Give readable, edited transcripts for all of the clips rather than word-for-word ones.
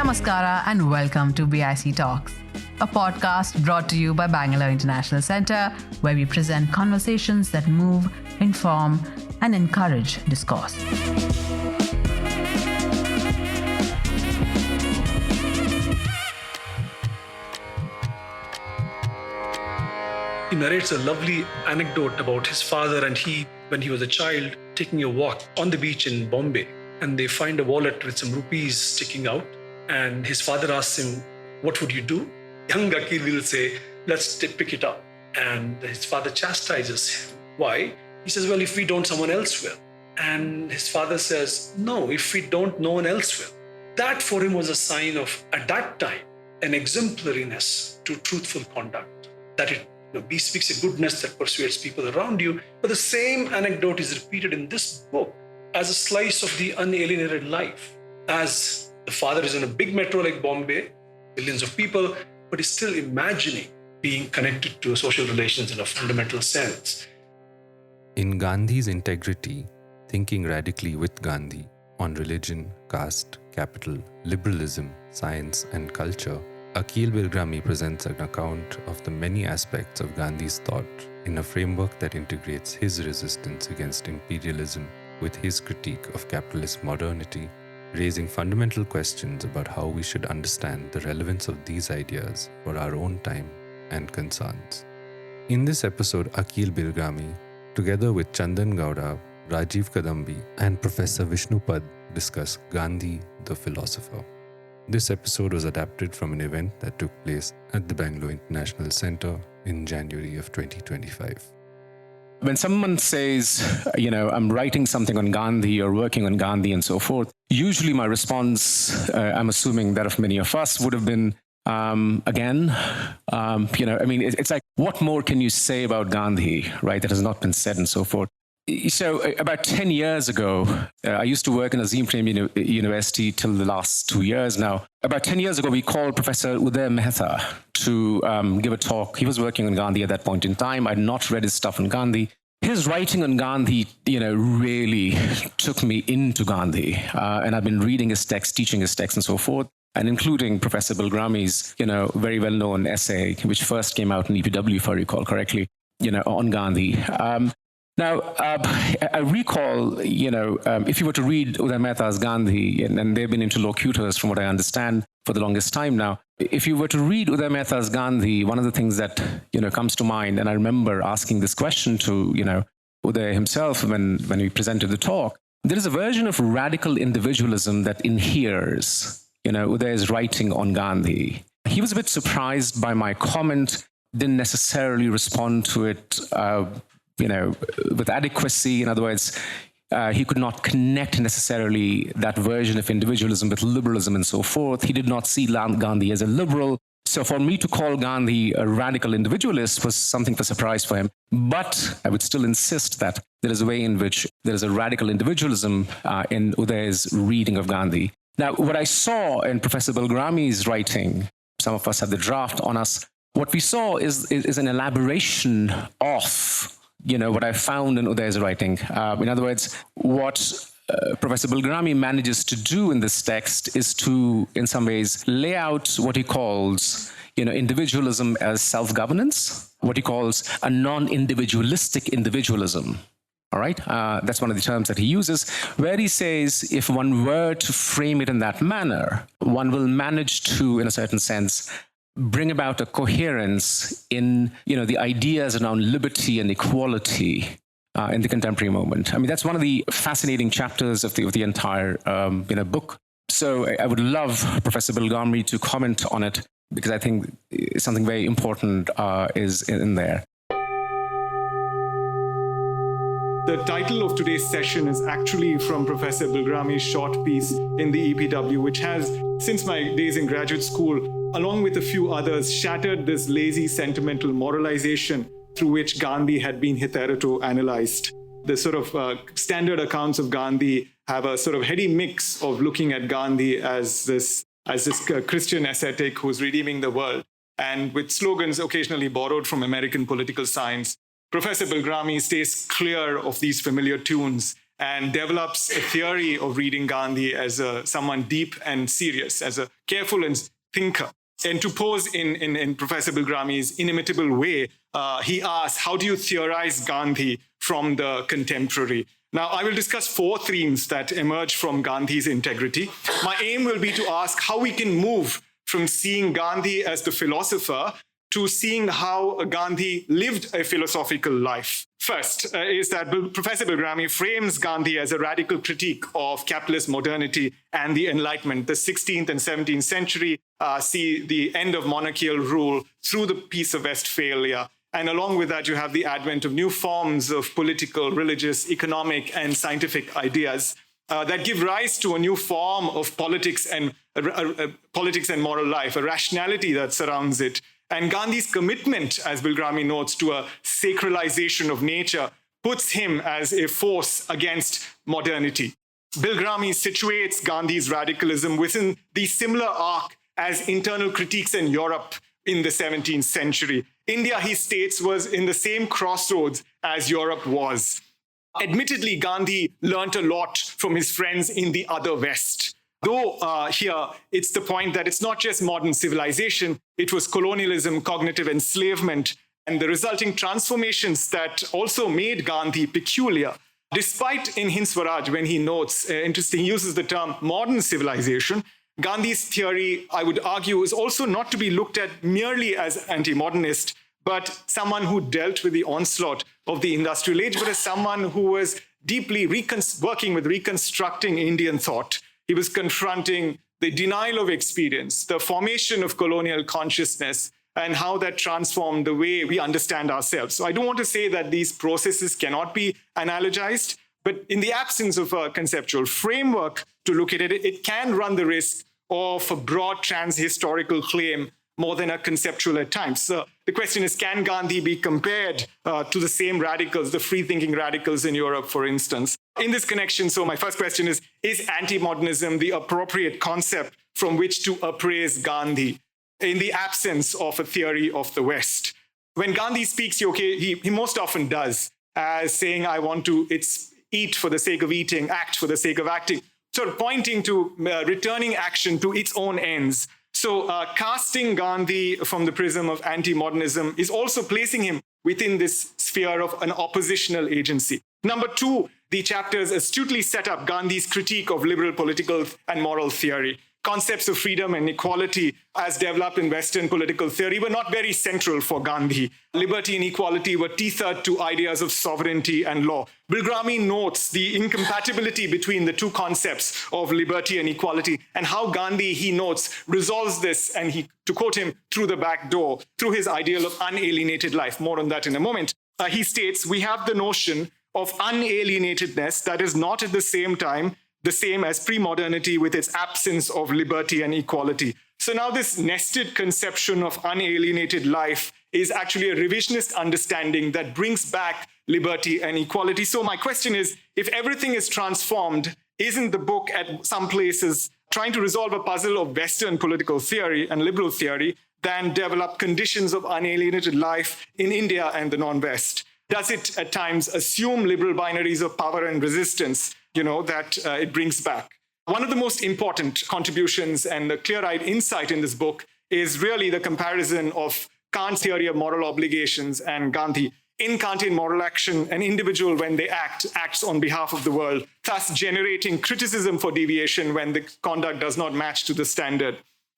Namaskara and welcome to BIC Talks, a podcast brought to you by Bangalore International Centre, where we present conversations that move, inform, and encourage discourse. He narrates a lovely anecdote about his father and when he was a child, taking a walk on the beach in Bombay, and they find a wallet with some rupees sticking out. And his father asks him, "What would you do?" Young Akeel will say, "Let's pick it up." And his father chastises him. Why? He says, "Well, if we don't, someone else will." And his father says, "No, if we don't, no one else will." That for him was a sign of, at that time, an exemplariness to truthful conduct, that it bespeaks a goodness that persuades people around you. But the same anecdote is repeated in this book as a slice of the unalienated life. As the father is in a big metro like Bombay, millions of people, but is still imagining being connected to social relations in a fundamental sense. In Gandhi's Integrity, Thinking Radically with Gandhi on religion, caste, capital, liberalism, science and culture, Akeel Bilgrami presents an account of the many aspects of Gandhi's thought in a framework that integrates his resistance against imperialism with his critique of capitalist modernity, raising fundamental questions about how we should understand the relevance of these ideas for our own time and concerns. In this episode, Akeel Bilgrami, together with Chandan Gowda, Rajeev Kadambi, and Professor Vishnupad discuss Gandhi, the Philosopher. This episode was adapted from an event that took place at the Bangalore International Centre in January of 2025. When someone says, I'm writing something on Gandhi or working on Gandhi and so forth, usually my response, I'm assuming that of many of us, would have been, it's like, what more can you say about Gandhi, right, that has not been said and so forth? So about 10 years ago, I used to work in Azim Prem University till the last 2 years now. About 10 years ago, we called Professor Uday Mehta to give a talk. He was working on Gandhi at that point in time. I'd not read his stuff on Gandhi. His writing on Gandhi, really took me into Gandhi. And I've been reading his text, teaching his text and so forth, and including Professor Bilgrami's, very well-known essay, which first came out in EPW, if I recall correctly, on Gandhi. Now, I recall, if you were to read Uday Mehta's Gandhi, and they've been interlocutors from what I understand for the longest time now, if you were to read Uday Mehta's Gandhi, one of the things that, comes to mind, and I remember asking this question to, Uday himself when we presented the talk, there is a version of radical individualism that inheres, Uday's writing on Gandhi. He was a bit surprised by my comment, didn't necessarily respond to it, with adequacy. In other words, he could not connect necessarily that version of individualism with liberalism and so forth. He did not see Gandhi as a liberal. So for me to call Gandhi a radical individualist was something of a surprise for him. But I would still insist that there is a way in which there is a radical individualism in Uday's reading of Gandhi. Now, what I saw in Professor Bilgrami's writing, some of us had the draft on us, what we saw is an elaboration of what I found in Uday's writing. In other words, what Professor Bilgrami manages to do in this text is to, in some ways, lay out what he calls, individualism as self-governance, what he calls a non-individualistic individualism. All right? That's one of the terms that he uses, where he says if one were to frame it in that manner, one will manage to, in a certain sense, bring about a coherence in, the ideas around liberty and equality in the contemporary moment. I mean, that's one of the fascinating chapters of the entire, book. So I would love Professor Bilgrami to comment on it, because I think something very important is in there. The title of today's session is actually from Professor Bilgrami's short piece in the EPW, which has, since my days in graduate school, along with a few others, shattered this lazy sentimental moralization through which Gandhi had been hitherto analyzed. The sort of standard accounts of Gandhi have a sort of heady mix of looking at Gandhi as this Christian ascetic who's redeeming the world, and with slogans occasionally borrowed from American political science. Professor Bilgrami stays clear of these familiar tunes and develops a theory of reading Gandhi as someone deep and serious, as a careful and thinker. And to pose in Professor Bilgrami's inimitable way, he asks, how do you theorize Gandhi from the contemporary? Now, I will discuss 4 themes that emerge from Gandhi's integrity. My aim will be to ask how we can move from seeing Gandhi as the philosopher to seeing how Gandhi lived a philosophical life. First is that Professor Bilgrami frames Gandhi as a radical critique of capitalist modernity and the Enlightenment. The 16th and 17th century see the end of monarchical rule through the Peace of Westphalia. And along with that, you have the advent of new forms of political, religious, economic, and scientific ideas that give rise to a new form of politics and moral life, a rationality that surrounds it. And Gandhi's commitment, as Bilgrami notes, to a sacralization of nature puts him as a force against modernity. Bilgrami situates Gandhi's radicalism within the similar arc as internal critiques in Europe in the 17th century. India, he states, was in the same crossroads as Europe was. Admittedly, Gandhi learnt a lot from his friends in the other West. Though here, it's the point that it's not just modern civilization, it was colonialism, cognitive enslavement, and the resulting transformations that also made Gandhi peculiar. Despite in Hind Swaraj, when he notes, interesting, he uses the term modern civilization, Gandhi's theory, I would argue, is also not to be looked at merely as anti-modernist, but someone who dealt with the onslaught of the industrial age, but as someone who was deeply working with reconstructing Indian thought. He was confronting the denial of experience, the formation of colonial consciousness, and how that transformed the way we understand ourselves. So I don't want to say that these processes cannot be analogized, but in the absence of a conceptual framework to look at it, it can run the risk of a broad trans-historical claim more than a conceptual at times. So the question is, can Gandhi be compared to the same radicals, the free-thinking radicals in Europe, for instance? In this connection, so my first question is anti-modernism the appropriate concept from which to appraise Gandhi in the absence of a theory of the West? When Gandhi speaks, he most often does, as saying, I want to eat for the sake of eating, act for the sake of acting, sort of pointing to returning action to its own ends. So casting Gandhi from the prism of anti-modernism is also placing him within this sphere of an oppositional agency. Number 2, the chapters astutely set up Gandhi's critique of liberal political and moral theory. Concepts of freedom and equality, as developed in Western political theory, were not very central for Gandhi. Liberty and equality were tethered to ideas of sovereignty and law. Bilgrami notes the incompatibility between the two concepts of liberty and equality, and how Gandhi, he notes, resolves this, and to quote him, through the back door, through his ideal of unalienated life. More on that in a moment. He states, we have the notion of unalienatedness that is not at the same time the same as pre-modernity with its absence of liberty and equality. So now this nested conception of unalienated life is actually a revisionist understanding that brings back liberty and equality. So my question is, if everything is transformed, isn't the book at some places trying to resolve a puzzle of Western political theory and liberal theory than develop conditions of unalienated life in India and the non-West? Does it at times assume liberal binaries of power and resistance, that it brings back? One of the most important contributions and the clear-eyed insight in this book is really the comparison of Kant's theory of moral obligations and Gandhi. In Kantian moral action, an individual, when they acts on behalf of the world, thus generating criticism for deviation when the conduct does not match to the standard.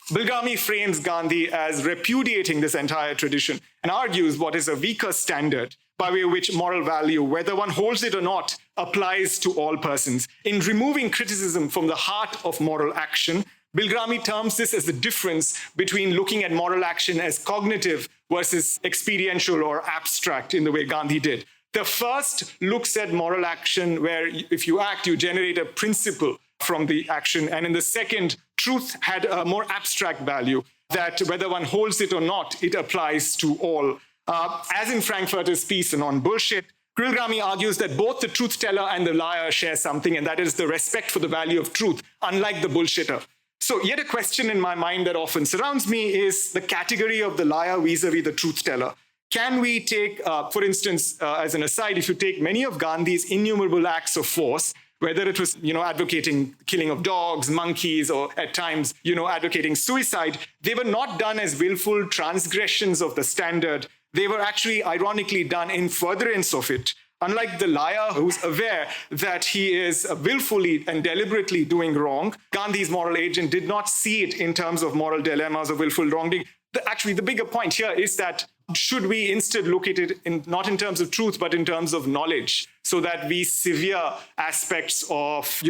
Bilgrami frames Gandhi as repudiating this entire tradition and argues what is a weaker standard by way of which moral value, whether one holds it or not, applies to all persons. In removing criticism from the heart of moral action, Bilgrami terms this as the difference between looking at moral action as cognitive versus experiential or abstract in the way Gandhi did. The first looks at moral action where if you act, you generate a principle from the action. And in the second, truth had a more abstract value, that whether one holds it or not, it applies to all. As in Frankfurter's piece on bullshit, Bilgrami argues that both the truth teller and the liar share something, and that is the respect for the value of truth, unlike the bullshitter. So yet a question in my mind that often surrounds me is the category of the liar vis-a-vis the truth teller. Can we take, for instance, as an aside, if you take many of Gandhi's innumerable acts of force, whether it was, advocating killing of dogs, monkeys, or at times, advocating suicide, they were not done as willful transgressions of the standard. They were actually, ironically, done in furtherance of it. Unlike the liar who's aware that he is willfully and deliberately doing wrong, Gandhi's moral agent did not see it in terms of moral dilemmas or willful wrongdoing. Actually, the bigger point here is that should we instead look at it not in terms of truth, but in terms of knowledge, so that we severe aspects of,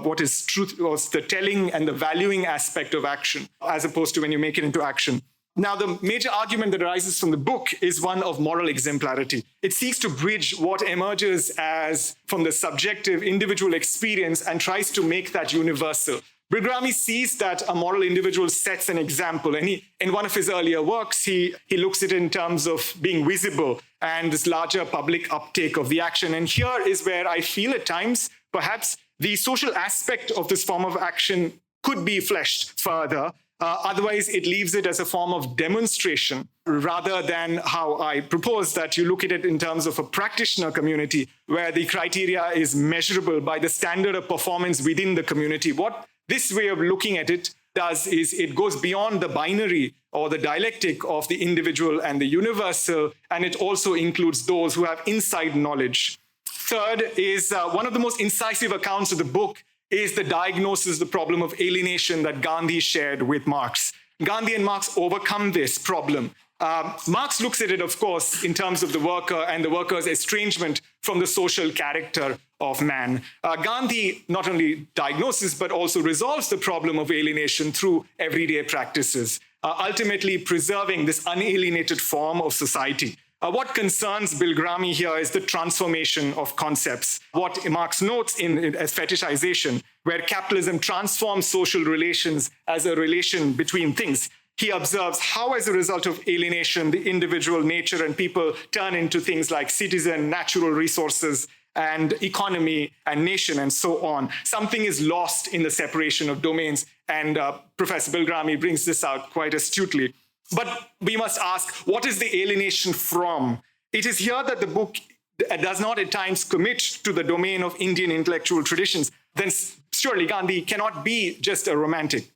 what is truth, or the telling and the valuing aspect of action, as opposed to when you make it into action. Now, the major argument that arises from the book is one of moral exemplarity. It seeks to bridge what emerges as from the subjective individual experience and tries to make that universal. Bilgrami sees that a moral individual sets an example, and in one of his earlier works, he looks at it in terms of being visible and this larger public uptake of the action. And here is where I feel at times, perhaps, the social aspect of this form of action could be fleshed further. Otherwise, it leaves it as a form of demonstration rather than how I propose that you look at it in terms of a practitioner community where the criteria is measurable by the standard of performance within the community. What this way of looking at it does is it goes beyond the binary or the dialectic of the individual and the universal, and it also includes those who have inside knowledge. Third is one of the most incisive accounts of the book is the diagnosis, the problem of alienation that Gandhi shared with Marx. Gandhi and Marx overcome this problem. Marx looks at it, of course, in terms of the worker and the worker's estrangement from the social character of man. Gandhi not only diagnoses, but also resolves the problem of alienation through everyday practices, ultimately preserving this unalienated form of society. What concerns Bilgrami here is the transformation of concepts. What Marx notes as fetishization, where capitalism transforms social relations as a relation between things. He observes how, as a result of alienation, the individual, nature, and people turn into things like citizen, natural resources, and economy, and nation, and so on. Something is lost in the separation of domains, and Professor Bilgrami brings this out quite astutely. But we must ask, what is the alienation from? It is here that the book does not at times commit to the domain of Indian intellectual traditions. Then surely Gandhi cannot be just a romantic.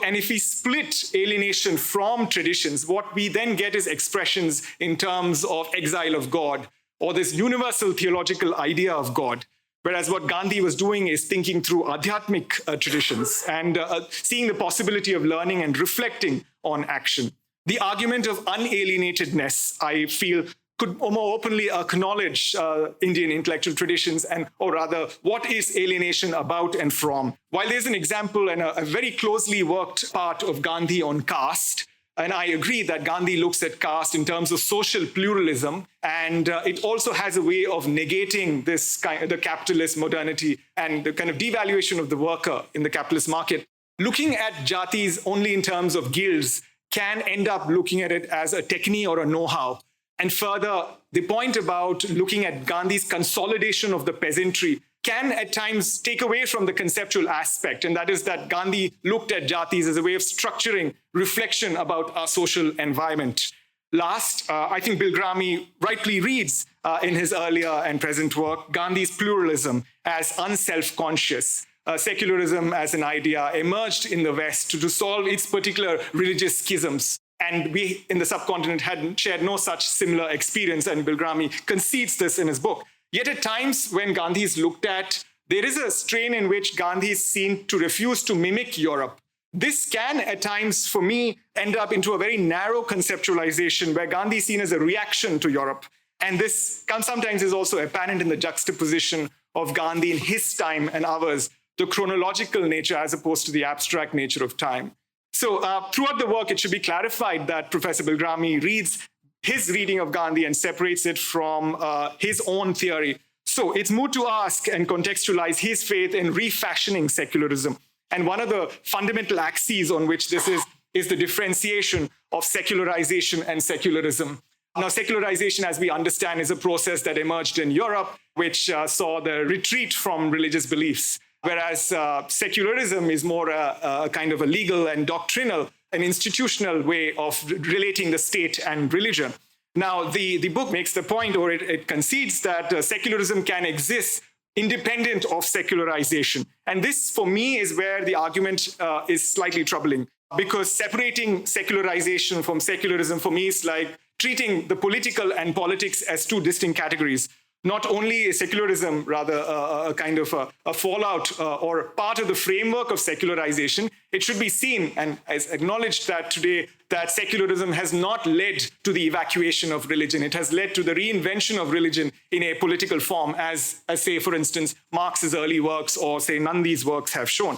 And if we split alienation from traditions, what we then get is expressions in terms of exile of God, or this universal theological idea of God. Whereas what Gandhi was doing is thinking through Adhyatmic traditions and seeing the possibility of learning and reflecting on action. The argument of unalienatedness, I feel, could more openly acknowledge Indian intellectual traditions, or rather, what is alienation about and from? While there's an example and a very closely worked part of Gandhi on caste, and I agree that Gandhi looks at caste in terms of social pluralism, and it also has a way of negating the capitalist modernity and the kind of devaluation of the worker in the capitalist market. Looking at jatis only in terms of guilds can end up looking at it as a technique or a know-how. And further, the point about looking at Gandhi's consolidation of the peasantry can at times take away from the conceptual aspect, and that is that Gandhi looked at jatis as a way of structuring reflection about our social environment. Last, I think Bilgrami rightly reads in his earlier and present work Gandhi's pluralism as unself-conscious. Secularism as an idea emerged in the West to solve its particular religious schisms. And we in the subcontinent had shared no such similar experience, and Bilgrami concedes this in his book. Yet at times when Gandhi is looked at, there is a strain in which Gandhi is seen to refuse to mimic Europe. This can at times, for me, end up into a very narrow conceptualization where Gandhi is seen as a reaction to Europe. And this sometimes is also apparent in the juxtaposition of Gandhi in his time and ours, the chronological nature as opposed to the abstract nature of time. So throughout the work, it should be clarified that Professor Bilgrami reads his reading of Gandhi and separates it from his own theory. So it's moot to ask and contextualize his faith in refashioning secularism. And one of the fundamental axes on which this is the differentiation of secularization and secularism. Now, secularization, as we understand, is a process that emerged in Europe, which saw the retreat from religious beliefs. Whereas secularism is more a kind of a legal and doctrinal, an institutional way of relating the state and religion. Now, the book makes the point, or it concedes that secularism can exist independent of secularization. And this, for me, is where the argument is slightly troubling, because separating secularization from secularism, for me, is like treating the political and politics as two distinct categories. Not only is secularism rather a kind of a fallout or part of the framework of secularization, it should be seen and as acknowledged that today that secularism has not led to the evacuation of religion. It has led to the reinvention of religion in a political form, as say, for instance, Marx's early works or, say, Nandi's works have shown.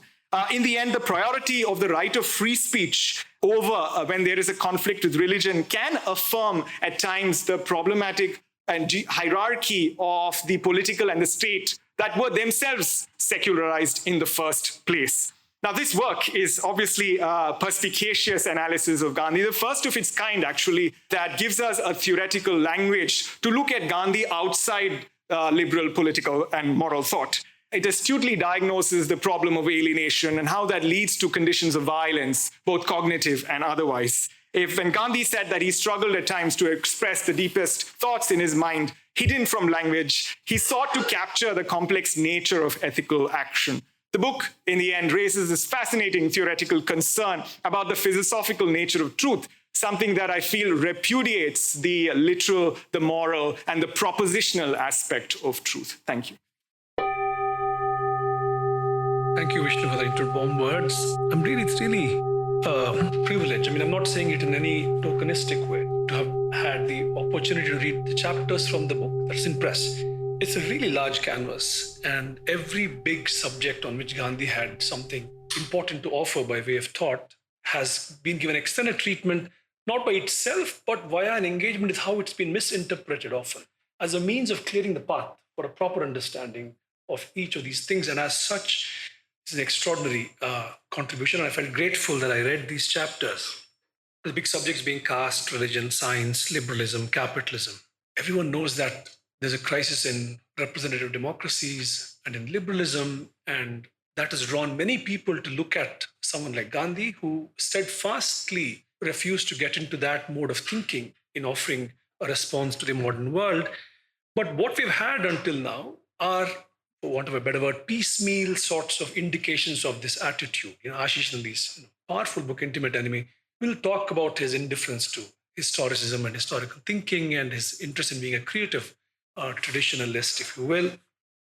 In the end, the priority of the right of free speech over when there is a conflict with religion can affirm at times the problematic and hierarchy of the political and the state that were themselves secularized in the first place. Now, this work is obviously a perspicacious analysis of Gandhi, the first of its kind, actually, that gives us a theoretical language to look at Gandhi outside liberal political and moral thought. It astutely diagnoses the problem of alienation and how that leads to conditions of violence, both cognitive and otherwise. When Gandhi said that he struggled at times to express the deepest thoughts in his mind, hidden from language, he sought to capture the complex nature of ethical action. The book, in the end, raises this fascinating theoretical concern about the philosophical nature of truth, something that I feel repudiates the literal, the moral, and the propositional aspect of truth. Thank you. Thank you, Vishnu, for the inter-bomb words. It's really a privilege. I'm not saying it in any tokenistic way, to have had the opportunity to read the chapters from the book that's in press. It's a really large canvas, and every big subject on which Gandhi had something important to offer by way of thought has been given extended treatment, not by itself, but via an engagement with how it's been misinterpreted often, as a means of clearing the path for a proper understanding of each of these things. And as such, it's an extraordinary contribution. I felt grateful that I read these chapters. The big subjects being caste, religion, science, liberalism, capitalism. Everyone knows that there's a crisis in representative democracies and in liberalism, and that has drawn many people to look at someone like Gandhi, who steadfastly refused to get into that mode of thinking in offering a response to the modern world. But what we've had until now are, for want of a better word, piecemeal sorts of indications of this attitude. Ashish Nandi's powerful book, Intimate Enemy, will talk about his indifference to historicism and historical thinking, and his interest in being a creative traditionalist, if you will,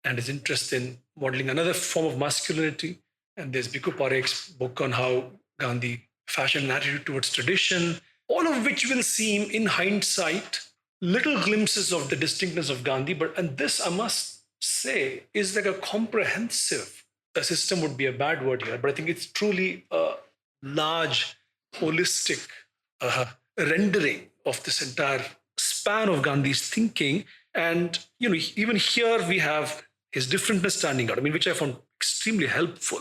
and his interest in modeling another form of masculinity. And there's Bhikkhu Parekh's book on how Gandhi fashioned an attitude towards tradition, all of which will seem, in hindsight, little glimpses of the distinctness of Gandhi. And this, I must say, is like a comprehensive, a system would be a bad word here, but I think it's truly a large, holistic rendering of this entire span of Gandhi's thinking. And, even here we have his differentness standing out, which I found extremely helpful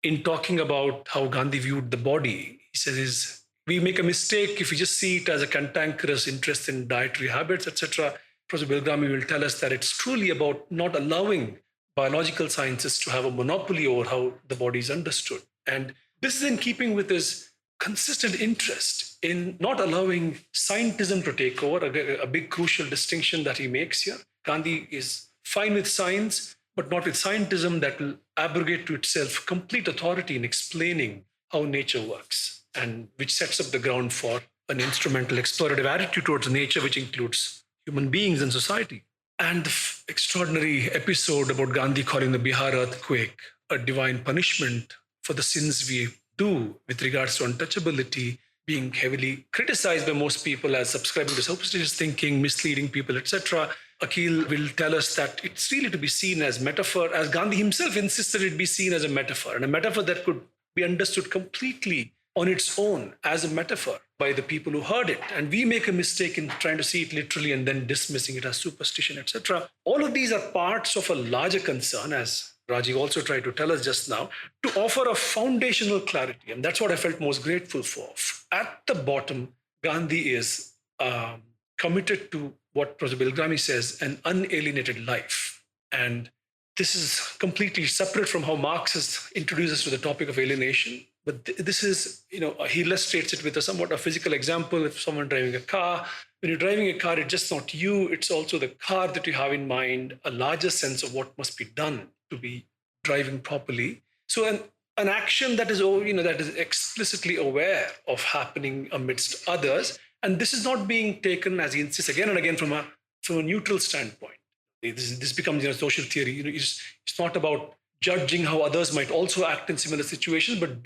in talking about how Gandhi viewed the body. He says, we make a mistake if we just see it as a cantankerous interest in dietary habits, etc. Professor Bilgrami will tell us that it's truly about not allowing biological sciences to have a monopoly over how the body is understood. And this is in keeping with his consistent interest in not allowing scientism to take over, a big crucial distinction that he makes here. Gandhi is fine with science, but not with scientism that will abrogate to itself complete authority in explaining how nature works, and which sets up the ground for an instrumental explorative attitude towards nature, which includes human beings and society. And the extraordinary episode about Gandhi calling the Bihar earthquake a divine punishment for the sins we do with regards to untouchability, being heavily criticized by most people as subscribing to superstitious thinking, misleading people, etc. Akeel will tell us that it's really to be seen as metaphor, as Gandhi himself insisted it be seen as a metaphor, and a metaphor that could be understood completely on its own as a metaphor by the people who heard it. And we make a mistake in trying to see it literally and then dismissing it as superstition, etc. All of these are parts of a larger concern, as Rajeev also tried to tell us just now, to offer a foundational clarity. And that's what I felt most grateful for. At the bottom, Gandhi is committed to what Professor Bilgrami says, an unalienated life. And this is completely separate from how Marx has introduced us to the topic of alienation. But this is, he illustrates it with a somewhat a physical example. If someone driving a car, when you're driving a car, it's just not you, it's also the car that you have in mind, a larger sense of what must be done to be driving properly. So an action that is, that is explicitly aware of happening amidst others. And this is not being taken, as he insists again and again, from a neutral standpoint. This becomes social theory. It's not about judging how others might also act in similar situations, but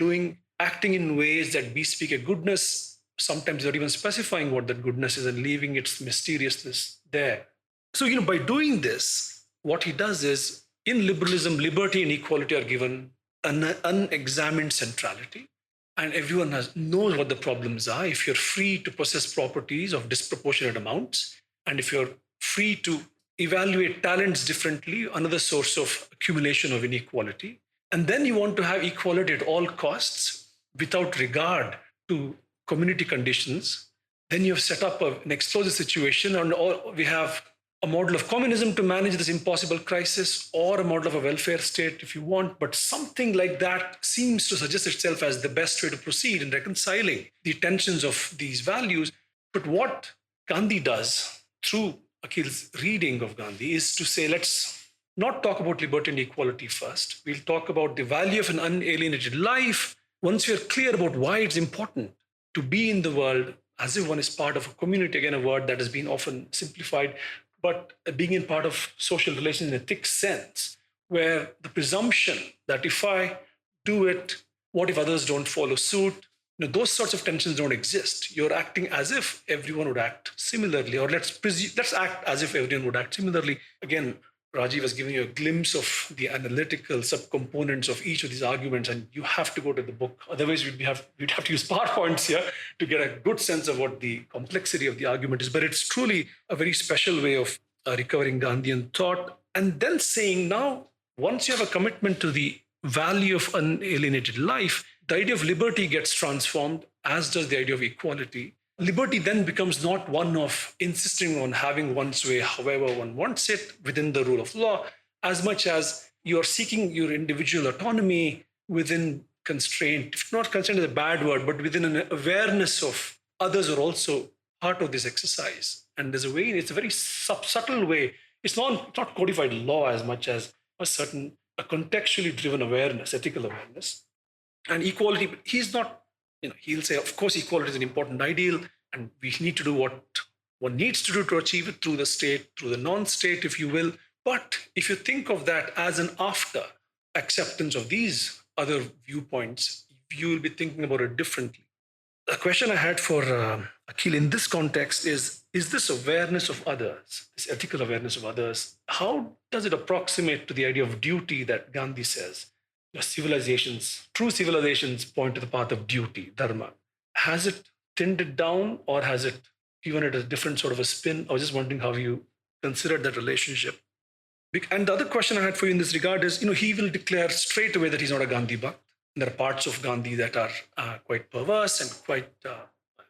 acting in ways that bespeak a goodness, sometimes not even specifying what that goodness is and leaving its mysteriousness there. So, by doing this, what he does is, in liberalism, liberty and equality are given an unexamined centrality, and everyone knows what the problems are. If you're free to possess properties of disproportionate amounts, and if you're free to evaluate talents differently, another source of accumulation of inequality, and then you want to have equality at all costs without regard to community conditions, then you've set up an explosive situation, and we have a model of communism to manage this impossible crisis, or a model of a welfare state if you want, but something like that seems to suggest itself as the best way to proceed in reconciling the tensions of these values. But what Gandhi does through Akeel's reading of Gandhi is to say, let's not talk about liberty and equality first. We'll talk about the value of an unalienated life. Once we're clear about why it's important to be in the world as if one is part of a community, again, a word that has been often simplified, but being in part of social relations in a thick sense, where the presumption that if I do it, what if others don't follow suit? Those sorts of tensions don't exist. You're acting as if everyone would act similarly, or let's act as if everyone would act similarly. Again, Rajeev has given you a glimpse of the analytical subcomponents of each of these arguments, and you have to go to the book. Otherwise, we'd have to use PowerPoints here to get a good sense of what the complexity of the argument is. But it's truly a very special way of recovering Gandhian thought, and then saying, now, once you have a commitment to the value of unalienated life, the idea of liberty gets transformed, as does the idea of equality. Liberty then becomes not one of insisting on having one's way however one wants it within the rule of law, as much as you're seeking your individual autonomy within constraint, if not constraint is a bad word, but within an awareness of others are also part of this exercise. And there's a way, it's a very subtle way. It's not codified law as much as a contextually driven awareness, ethical awareness. And equality, he's not, he'll say, of course, equality is an important ideal, and we need to do what one needs to do to achieve it through the state, through the non-state, if you will. But if you think of that as an after acceptance of these other viewpoints, you will be thinking about it differently. The question I had for Akeel in this context is this awareness of others, this ethical awareness of others, how does it approximate to the idea of duty that Gandhi says? True civilizations point to the path of duty, dharma. Has it thinned it down, or has it given it a different sort of a spin? I was just wondering how you considered that relationship. And the other question I had for you in this regard is, he will declare straight away that he's not a Gandhi Bhakt. There are parts of Gandhi that are quite perverse and quite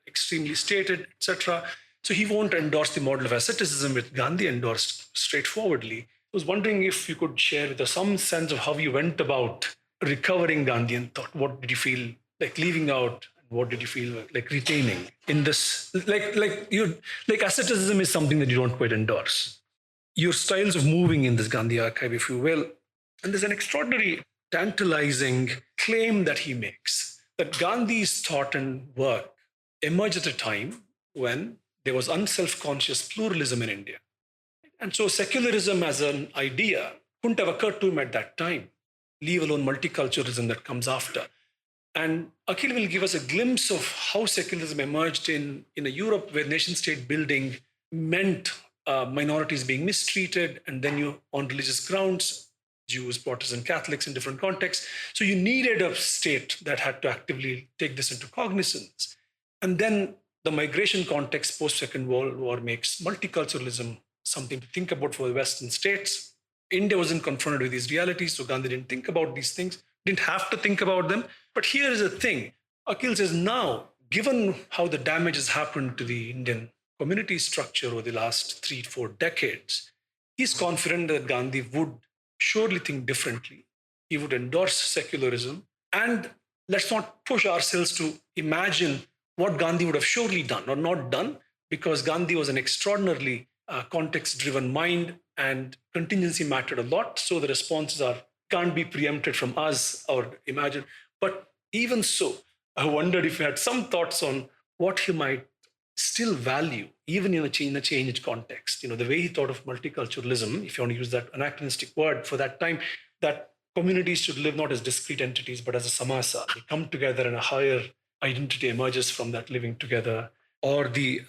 extremely stated, etc. So he won't endorse the model of asceticism which Gandhi endorsed straightforwardly. I was wondering if you could share with us some sense of how you went about recovering Gandhian thought. What did you feel like leaving out? What did you feel like retaining in this? Like asceticism is something that you don't quite endorse. Your styles of moving in this Gandhi archive, if you will. And there's an extraordinary, tantalizing claim that he makes, that Gandhi's thought and work emerged at a time when there was unself-conscious pluralism in India. And so secularism as an idea couldn't have occurred to him at that time, leave alone multiculturalism that comes after. And Akeel will give us a glimpse of how secularism emerged in a Europe where nation-state building meant minorities being mistreated, and then on religious grounds, Jews, Protestant, Catholics in different contexts. So you needed a state that had to actively take this into cognizance. And then the migration context post-Second World War makes multiculturalism something to think about for the Western states. India wasn't confronted with these realities, so Gandhi didn't think about these things, didn't have to think about them. But here is the thing. Akeel says now, given how the damage has happened to the Indian community structure over the last 3-4 decades, he's confident that Gandhi would surely think differently. He would endorse secularism, and let's not push ourselves to imagine what Gandhi would have surely done or not done, because Gandhi was an extraordinarily context-driven mind and contingency mattered a lot. So the responses can't be preempted from us or imagined. But even so, I wondered if you had some thoughts on what he might still value, even in a changed context. The way he thought of multiculturalism, if you want to use that anachronistic word for that time, that communities should live not as discrete entities, but as a samasa. They come together and a higher identity emerges from that living together. Or the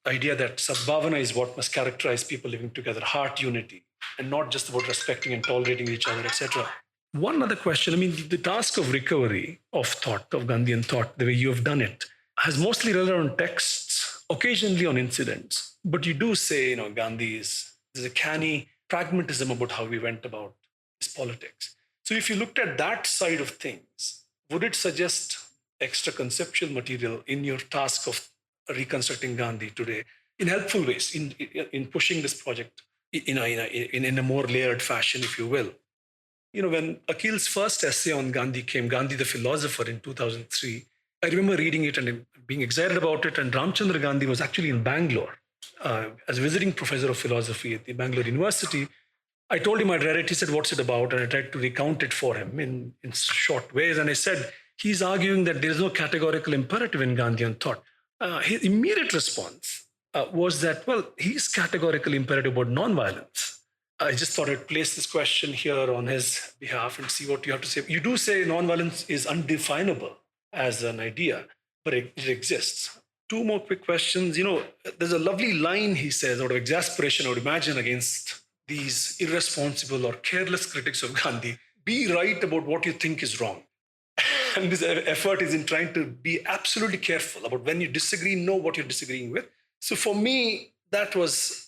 idea that sadbhavana is what must characterize people living together, heart unity, and not just about respecting and tolerating each other, etc. One other question, the task of recovery of thought, of Gandhian thought, the way you have done it, has mostly relied on texts, occasionally on incidents. But you do say, there's a canny pragmatism about how we went about his politics. So if you looked at that side of things, would it suggest extra conceptual material in your task of reconstructing Gandhi today in helpful ways, in pushing this project in a more layered fashion, if you will? When Akeel's first essay on Gandhi came, Gandhi the Philosopher, in 2003, I remember reading it and being excited about it. And Ramchandra Gandhi was actually in Bangalore as a visiting professor of philosophy at the Bangalore University. I told him I'd read it. He said, "What's it about?" And I tried to recount it for him in short ways. And I said, he's arguing that there is no categorical imperative in Gandhian thought. His immediate response was that, well, he's categorically imperative about nonviolence. I just thought I'd place this question here on his behalf and see what you have to say. You do say nonviolence is undefinable as an idea, but it exists. Two more quick questions. There's a lovely line he says out of exasperation, I would imagine, against these irresponsible or careless critics of Gandhi. Be right about what you think is wrong. And this effort is in trying to be absolutely careful about when you disagree, know what you're disagreeing with. So for me, that was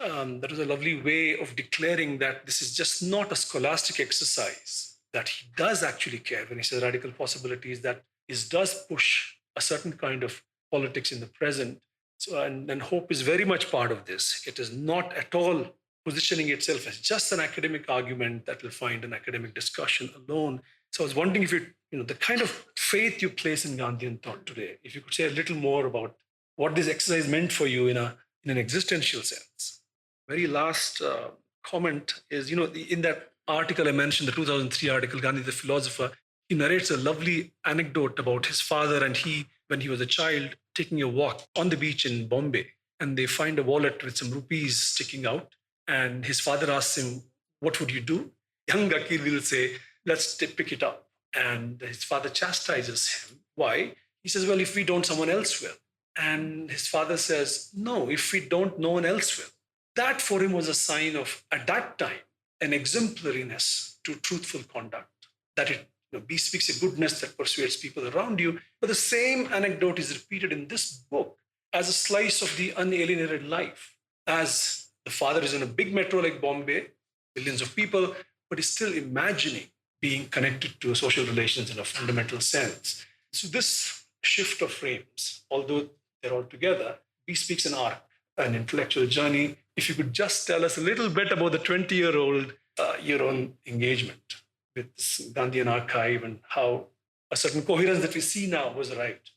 a lovely way of declaring that this is just not a scholastic exercise, that he does actually care when he says radical possibilities, that it does push a certain kind of politics in the present. So, and hope is very much part of this. It is not at all positioning itself as just an academic argument that will find an academic discussion alone. So I was wondering if the kind of faith you place in Gandhian thought today, if you could say a little more about what this exercise meant for you in an existential sense. Very last comment is, in that article I mentioned, the 2003 article, Gandhi the Philosopher, he narrates a lovely anecdote about his father and he, when he was a child, taking a walk on the beach in Bombay, and they find a wallet with some rupees sticking out. And his father asks him, "What would you do?" Young Akeel will say, "Let's pick it up." And his father chastises him. Why? He says, "Well, if we don't, someone else will." And his father says, "No, if we don't, no one else will." That for him was a sign of, at that time, an exemplariness to truthful conduct, that it bespeaks a goodness that persuades people around you. But the same anecdote is repeated in this book as a slice of the unalienated life, as the father is in a big metro like Bombay, millions of people, but is still imagining being connected to social relations in a fundamental sense. So this shift of frames, although they're all together, bespeaks an arc, an intellectual journey. If you could just tell us a little bit about the 20-year-old, your own engagement with this Gandhian archive and how a certain coherence that we see now was arrived.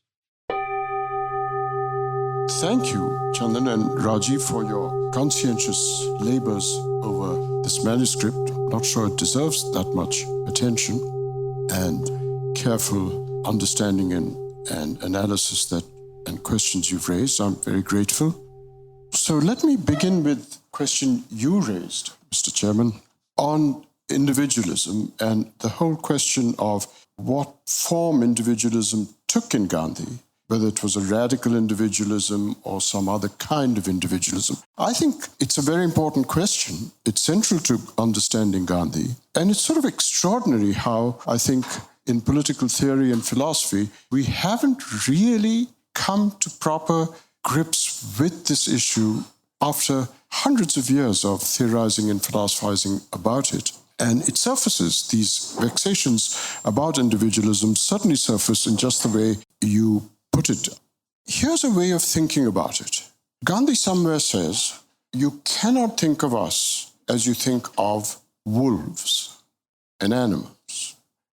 Thank you, Chandan and Rajeev, for your conscientious labors over this manuscript. Not sure it deserves that much attention and careful understanding and analysis and questions you've raised. I'm very grateful. So let me begin with the question you raised, Mr. Chairman, on individualism and the whole question of what form individualism took in Gandhi, whether it was a radical individualism or some other kind of individualism. I think it's a very important question. It's central to understanding Gandhi. And it's sort of extraordinary how I think in political theory and philosophy, we haven't really come to proper grips with this issue after hundreds of years of theorizing and philosophizing about it. And it surfaces, these vexations about individualism certainly surface in just the way you put it. Here's a way of thinking about it. Gandhi somewhere says, you cannot think of us as you think of wolves and animals.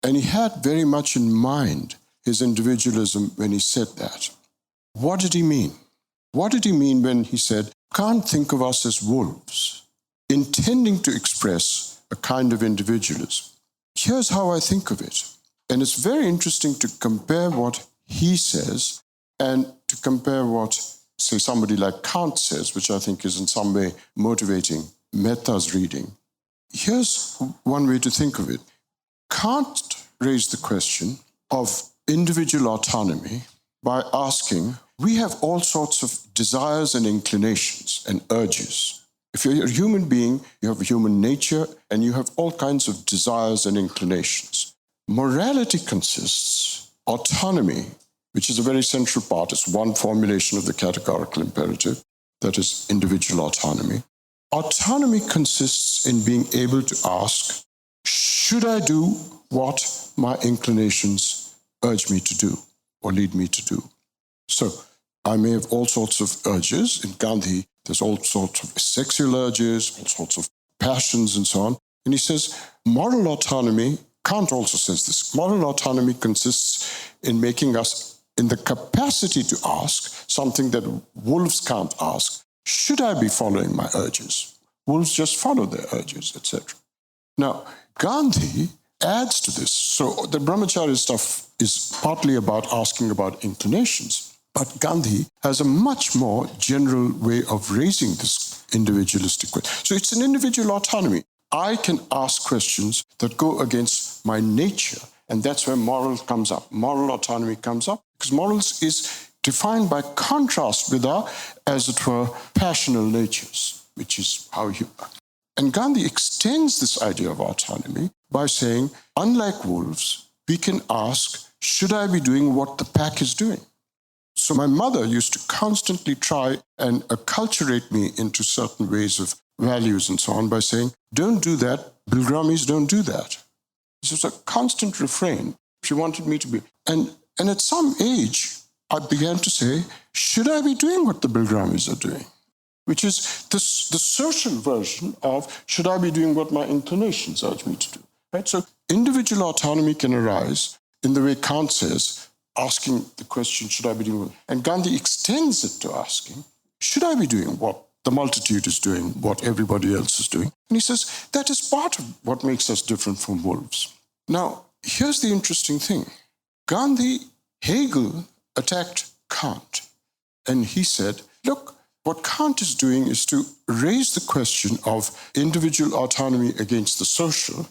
And he had very much in mind his individualism when he said that. What did he mean? What did he mean when he said, can't think of us as wolves, intending to express a kind of individualism? Here's how I think of it. And it's very interesting to compare what he says and to compare what, say, somebody like Kant says, which I think is in some way motivating Mehta's reading. Here's one way to think of it. Kant raised the question of individual autonomy by asking, we have all sorts of desires and inclinations and urges. If you're a human being, you have human nature and you have all kinds of desires and inclinations. Morality consists, autonomy, which is a very central part, is one formulation of the categorical imperative, that is individual autonomy. Autonomy consists in being able to ask, should I do what my inclinations urge me to do or lead me to do? So I may have all sorts of urges. In Gandhi, there's all sorts of sexual urges, all sorts of passions and so on. And he says, moral autonomy, Kant also says this, moral autonomy consists in making us in the capacity to ask something that wolves can't ask. Should I be following my urges? Wolves just follow their urges, etc. Now, Gandhi adds to this. So the brahmacharya stuff is partly about asking about inclinations. But Gandhi has a much more general way of raising this individualistic question. So it's an individual autonomy. I can ask questions that go against my nature, and that's where moral comes up. Moral autonomy comes up, because morals is defined by contrast with our, as it were, passional natures, which is how you are. And Gandhi extends this idea of autonomy by saying, unlike wolves, we can ask, should I be doing what the pack is doing? So my mother used to constantly try and acculturate me into certain ways of values and so on by saying, don't do that, Bilgramis don't do that. This was a constant refrain. She wanted me to be. And at some age, I began to say, should I be doing what the Bilgramis are doing? Which is the social version of, should I be doing what my inclinations urge me to do? Right? So individual autonomy can arise in the way Kant says, asking the question, should I be doing what? And Gandhi extends it to asking, should I be doing what the multitude is doing, what everybody else is doing? And he says, that is part of what makes us different from wolves. Now, here's the interesting thing. Hegel attacked Kant. And he said, look, what Kant is doing is to raise the question of individual autonomy against the social.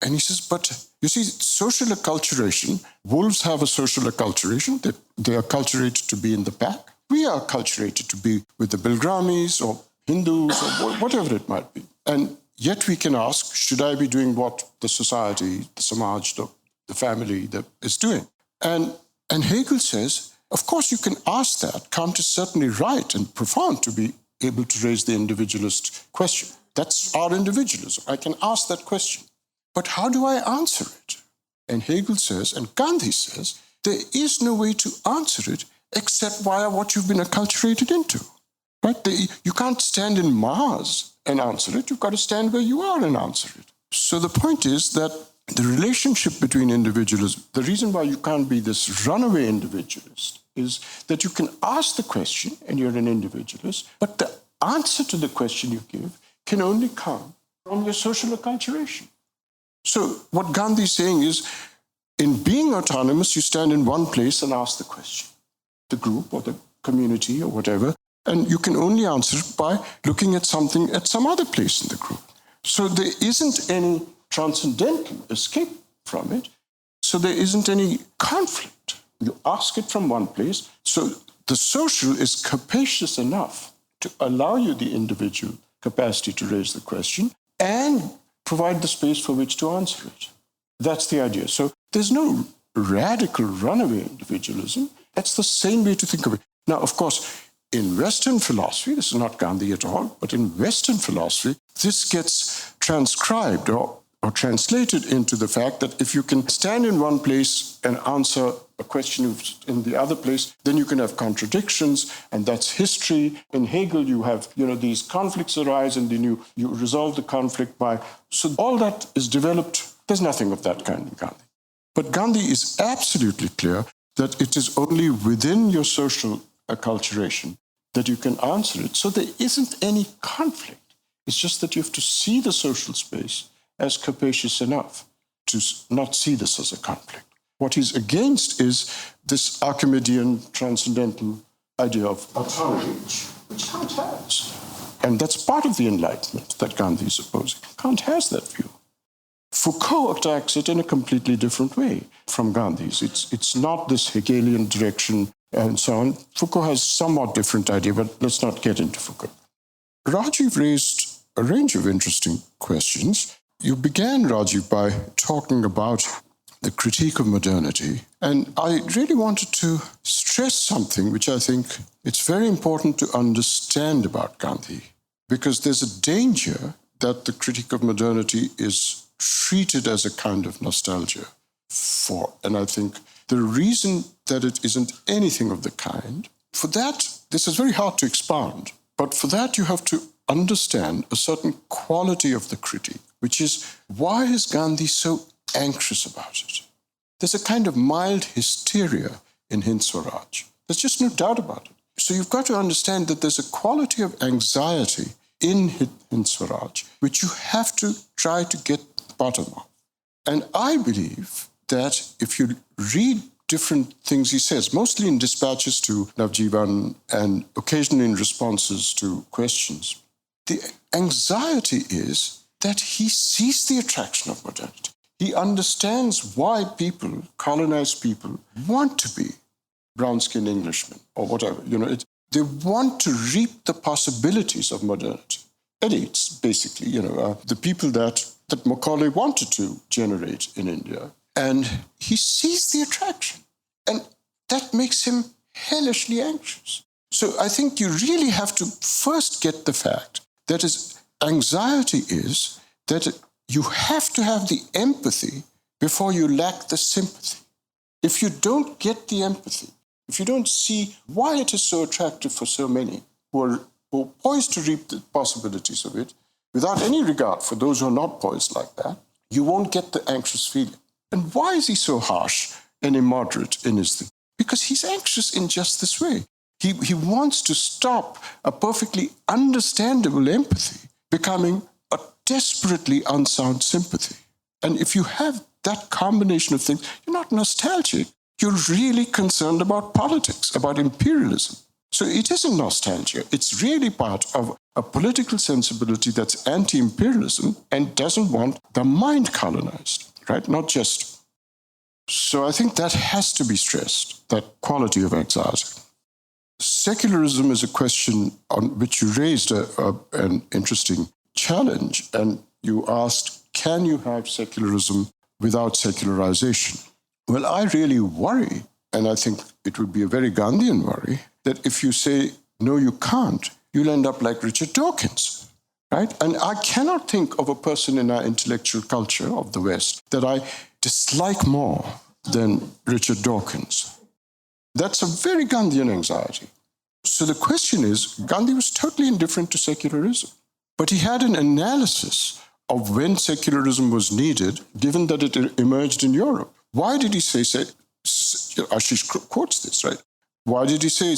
And he says, but you see, social acculturation, wolves have a social acculturation. They are acculturated to be in the pack. We are acculturated to be with the Bilgramis or Hindus or whatever it might be. And yet we can ask, should I be doing what the society, the samaj, the family is doing? And Hegel says, of course you can ask that. Kant is certainly right and profound to be able to raise the individualist question. That's our individualism. I can ask that question. But how do I answer it? And Hegel says, and Gandhi says, there is no way to answer it except via what you've been acculturated into. Right? You can't stand in Mars and answer it. You've got to stand where you are and answer it. So the point is that the relationship between individualism, the reason why you can't be this runaway individualist is that you can ask the question and you're an individualist, but the answer to the question you give can only come from your social acculturation. So what Gandhi is saying is, in being autonomous, you stand in one place and ask the question, the group or the community or whatever, and you can only answer it by looking at something at some other place in the group. So there isn't any transcendental escape from it. So there isn't any conflict. You ask it from one place. So the social is capacious enough to allow you the individual capacity to raise the question and provide the space for which to answer it. That's the idea. So there's no radical runaway individualism. That's the same way to think of it. Now, of course, in Western philosophy, this is not Gandhi at all, but in Western philosophy, this gets transcribed or translated into the fact that if you can stand in one place and answer a question in the other place, then you can have contradictions, and that's history. In Hegel, you have, these conflicts arise, and then you resolve the conflict by... So all that is developed. There's nothing of that kind in Gandhi. But Gandhi is absolutely clear that it is only within your social acculturation that you can answer it. So there isn't any conflict. It's just that you have to see the social space as capacious enough to not see this as a conflict. What he's against is this Archimedean transcendental idea of authority, which Kant has. And that's part of the Enlightenment that Gandhi is opposing. Kant has that view. Foucault attacks it in a completely different way from Gandhi's. It's not this Hegelian direction and so on. Foucault has somewhat different idea, but let's not get into Foucault. Rajeev raised a range of interesting questions. You began, Rajeev, by talking about the critique of modernity. And I really wanted to stress something which I think it's very important to understand about Gandhi, because there's a danger that the critique of modernity is treated as a kind of nostalgia for. And I think the reason that it isn't anything of the kind, for that, this is very hard to expound, but for that you have to understand a certain quality of the critique, which is, why is Gandhi so anxious about it? There's a kind of mild hysteria in Hind Swaraj. There's just no doubt about it. So you've got to understand that there's a quality of anxiety in Hind Swaraj, which you have to try to get the bottom of. And I believe that if you read different things he says, mostly in dispatches to Navjivan and occasionally in responses to questions, the anxiety is that he sees the attraction of modernity. He understands why people, colonized people, want to be brown-skinned Englishmen or whatever. They want to reap the possibilities of modernity. Elites, basically, the people that Macaulay wanted to generate in India. And he sees the attraction. And that makes him hellishly anxious. So I think you really have to first get the fact that his anxiety is that you have to have the empathy before you lack the sympathy. If you don't get the empathy, if you don't see why it is so attractive for so many who are poised to reap the possibilities of it, without any regard for those who are not poised like that, you won't get the anxious feeling. And why is he so harsh and immoderate in his thing? Because he's anxious in just this way. He wants to stop a perfectly understandable empathy becoming a desperately unsound sympathy. And if you have that combination of things, you're not nostalgic. You're really concerned about politics, about imperialism. So it isn't nostalgia. It's really part of a political sensibility that's anti-imperialism and doesn't want the mind colonized, right? Not just. So I think that has to be stressed, that quality of anxiety. Secularism is a question on which you raised an interesting challenge, and you asked, can you have secularism without secularization? Well, I really worry, and I think it would be a very Gandhian worry, that if you say, no, you can't, you'll end up like Richard Dawkins, right? And I cannot think of a person in our intellectual culture of the West that I dislike more than Richard Dawkins. That's a very Gandhian anxiety. So the question is, Gandhi was totally indifferent to secularism, but he had an analysis of when secularism was needed, given that it emerged in Europe. Why did he say, Ashish quotes this, right? Why did he say,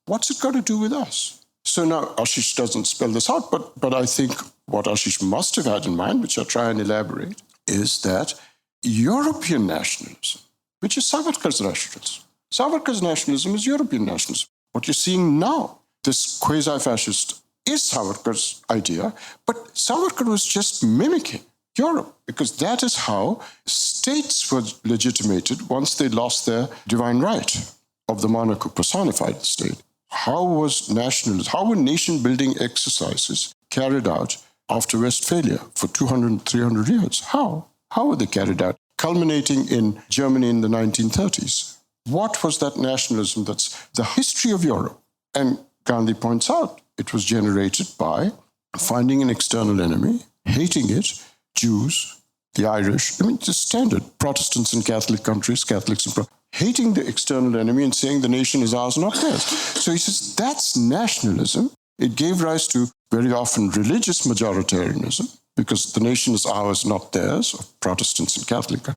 what's it got to do with us? So now Ashish doesn't spell this out, but I think what Ashish must have had in mind, which I'll try and elaborate, is that European nationalism, which is Savarkar's nationalism. Savarkar's nationalism is European nationalism. What you're seeing now, this quasi-fascist, is Savarkar's idea, but Savarkar was just mimicking Europe, because that is how states were legitimated once they lost their divine right of the monarch who personified the state. How were nation-building exercises carried out after Westphalia for 200, 300 years? How? How were they carried out? Culminating in Germany in the 1930s. What was that nationalism? That's the history of Europe. And Gandhi points out it was generated by finding an external enemy, hating it, Jews, the Irish, just standard Protestants in Catholic countries, Catholics in hating the external enemy and saying the nation is ours, not theirs. So he says that's nationalism. It gave rise to very often religious majoritarianism, because the nation is ours, not theirs, of Protestants and Catholics.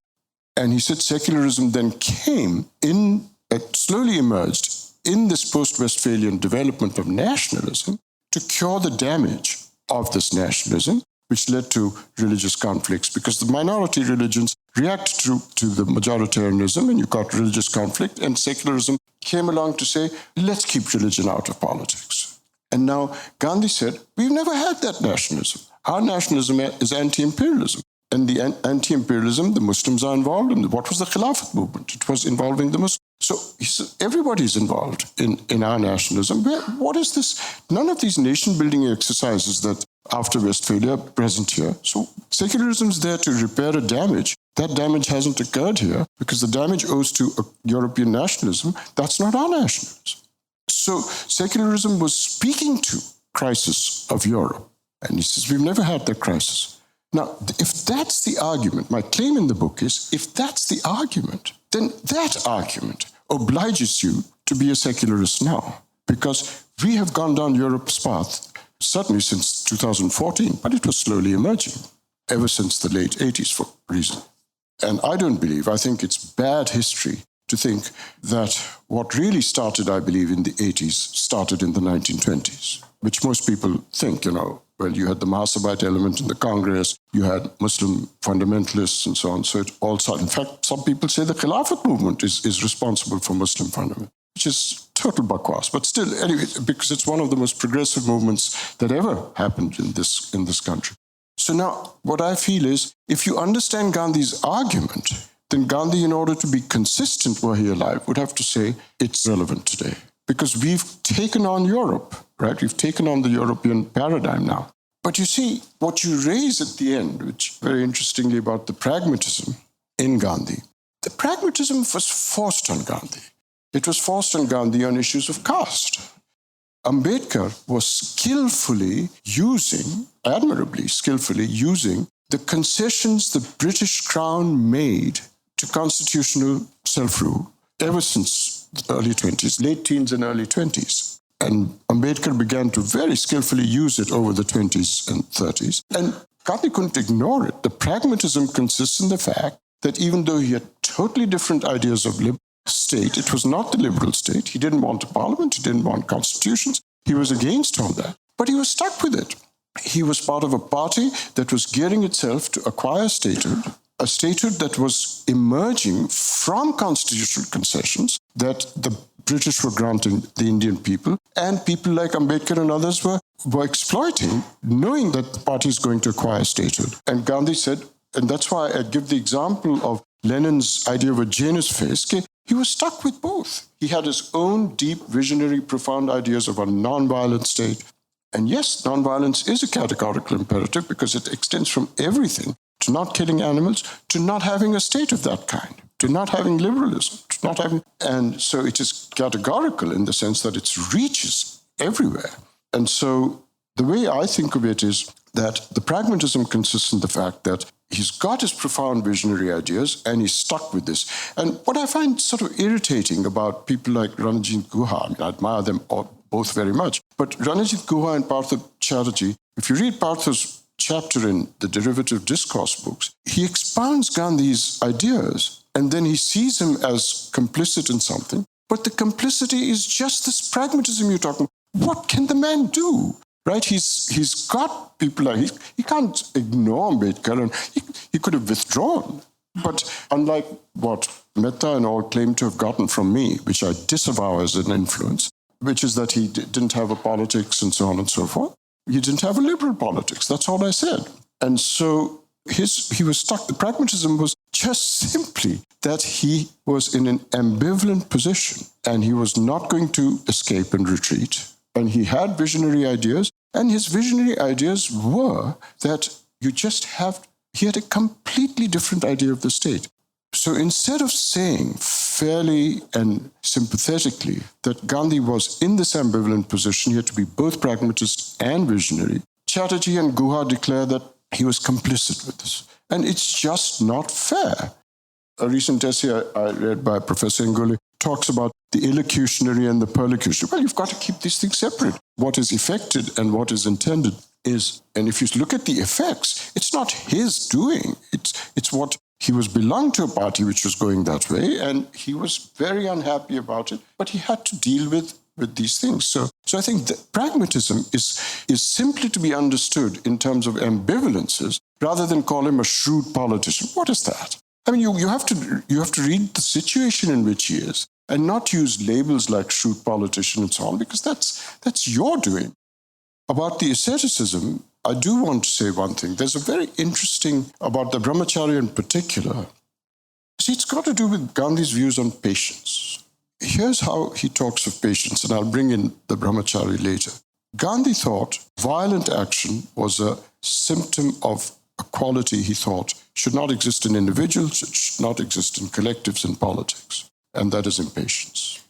And he said secularism then slowly emerged in this post-Westphalian development of nationalism to cure the damage of this nationalism, which led to religious conflicts, because the minority religions reacted to the majoritarianism, and you got religious conflict, and secularism came along to say, let's keep religion out of politics. And now Gandhi said, we've never had that nationalism. Our nationalism is anti-imperialism. And the anti-imperialism, the Muslims are involved in. What was the Khilafat movement? It was involving the Muslims. So he said, everybody's involved in our nationalism. What is this? None of these nation-building exercises that after Westphalia are present here. So secularism is there to repair a damage. That damage hasn't occurred here because the damage owes to European nationalism. That's not our nationalism. So secularism was speaking to crisis of Europe. And he says, we've never had that crisis. Now, if that's the argument, my claim in the book is, if that's the argument, then that argument obliges you to be a secularist now, because we have gone down Europe's path, certainly since 2014, but it was slowly emerging ever since the late 80s for reason. And I think it's bad history to think that what really started, I believe, in the 80s started in the 1920s, which most people think, well, you had the Mahabite element in the Congress, you had Muslim fundamentalists and so on. So it all started. In fact, some people say the Khilafat movement is responsible for Muslim fundamentalism, which is total bakwas. But still, anyway, because it's one of the most progressive movements that ever happened in this country. So now, what I feel is, if you understand Gandhi's argument, then Gandhi, in order to be consistent were he alive, would have to say it's relevant today. Because we've taken on Europe, right? We've taken on the European paradigm now. But you see, what you raise at the end, which very interestingly about the pragmatism in Gandhi, the pragmatism was forced on Gandhi. It was forced on Gandhi on issues of caste. Ambedkar was admirably skillfully using the concessions the British Crown made to constitutional self-rule ever since the early 20s, late teens and early 20s. And Ambedkar began to very skillfully use it over the 20s and 30s. And Gandhi couldn't ignore it. The pragmatism consists in the fact that even though he had totally different ideas of state, it was not the liberal state. He didn't want a parliament. He didn't want constitutions. He was against all that. But he was stuck with it. He was part of a party that was gearing itself to acquire statehood, a statehood that was emerging from constitutional concessions that the British were granting the Indian people, and people like Ambedkar and others were exploiting, knowing that the party is going to acquire statehood. And Gandhi said, and that's why I give the example of Lenin's idea of a Janus phase, he was stuck with both. He had his own deep, visionary, profound ideas of a non-violent state. And yes, non-violence is a categorical imperative because it extends from everything to not killing animals, to not having a state of that kind, to not having liberalism, to not having... And so it is categorical in the sense that its reach is everywhere. And so the way I think of it is that the pragmatism consists in the fact that he's got his profound visionary ideas and he's stuck with this. And what I find sort of irritating about people like Ranjit Guha, I admire them both very much, but Ranjit Guha and Partha Chatterjee, if you read Partha's chapter in the Derivative Discourse books, he expounds Gandhi's ideas and then he sees him as complicit in something. But the complicity is just this pragmatism you're talking about. What can the man do? Right? He's got people like... He can't ignore Ambedkar, and he could have withdrawn. But unlike what Mehta and all claim to have gotten from me, which I disavow as an influence, which is that he didn't have a politics and so on and so forth, he didn't have a liberal politics. That's all I said. And so he was stuck. The pragmatism was just simply that he was in an ambivalent position and he was not going to escape and retreat. And he had visionary ideas, and his visionary ideas were that he had a completely different idea of the state. So instead of saying fairly and sympathetically that Gandhi was in this ambivalent position, he had to be both pragmatist and visionary, Chatterjee and Guha declare that he was complicit with this. And it's just not fair. A recent essay I read by Professor Ngole talks about the illocutionary and the perlocutionary. Well, you've got to keep these things separate. What is effected and what is intended is, and if you look at the effects, it's not his doing. It's what He was belonged to a party which was going that way, and he was very unhappy about it, but he had to deal with these things. So I think that pragmatism is simply to be understood in terms of ambivalences rather than call him a shrewd politician. What is that? I mean, you have to read the situation in which he is and not use labels like shrewd politician and so on, because that's your doing. About the asceticism, I do want to say one thing. There's a very interesting about the brahmacharya in particular. See, it's got to do with Gandhi's views on patience. Here's how he talks of patience, and I'll bring in the brahmachari later. Gandhi thought violent action was a symptom of a quality he thought should not exist in individuals, it should not exist in collectives in politics, and that is impatience.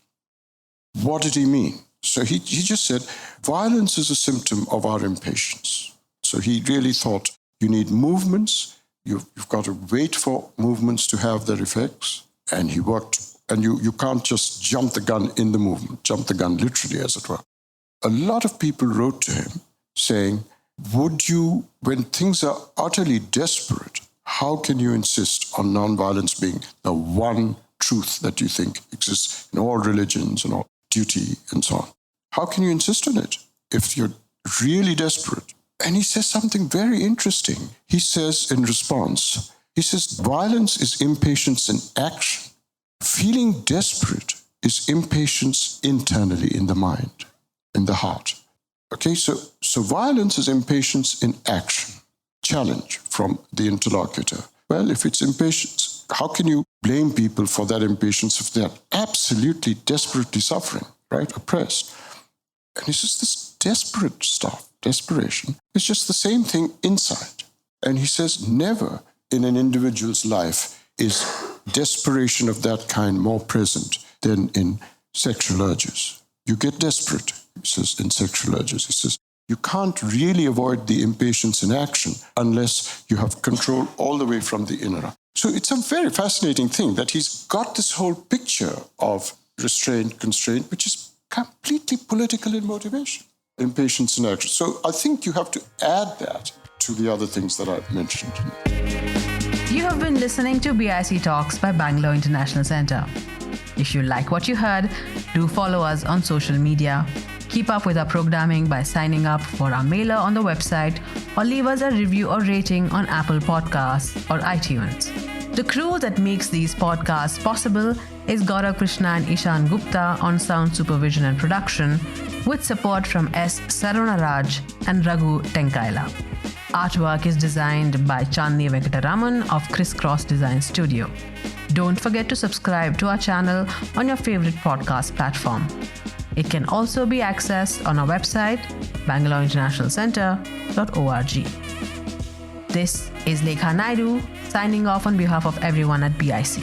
What did he mean? So he just said, violence is a symptom of our impatience. So he really thought you need movements, you've got to wait for movements to have their effects, and he worked. And you can't just jump the gun in the movement, jump the gun literally, as it were. A lot of people wrote to him saying, when things are utterly desperate, how can you insist on nonviolence being the one truth that you think exists in all religions and all duty and so on? How can you insist on it if you're really desperate? And he says something very interesting. He says in response, violence is impatience in action. Feeling desperate is impatience internally in the mind, in the heart. Okay, so violence is impatience in action. Challenge from the interlocutor. Well, if it's impatience, how can you blame people for that impatience if they're absolutely desperately suffering, right? Oppressed. And he says this desperate stuff, desperation, is just the same thing inside. And he says never in an individual's life is desperation of that kind more present than in sexual urges. You get desperate, he says, in sexual urges. He says, you can't really avoid the impatience in action unless you have control all the way from the inner. So it's a very fascinating thing that he's got this whole picture of restraint, constraint, which is completely political in motivation, impatience in action. So I think you have to add that to the other things that I've mentioned. You have been listening to BIC Talks by Bangalore International Centre. If you like what you heard, do follow us on social media. Keep up with our programming by signing up for our mailer on the website or leave us a review or rating on Apple Podcasts or iTunes. The crew that makes these podcasts possible is Gaurav Krishna and Ishan Gupta on sound supervision and production, with support from S. Sarunaraj and Raghu Tenkaila. Artwork is designed by Chandni Venkataraman of Crisscross Design Studio. Don't forget to subscribe to our channel on your favorite podcast platform. It can also be accessed on our website, bangaloreinternationalcentre.org. This is Lekha Naidu signing off on behalf of everyone at BIC.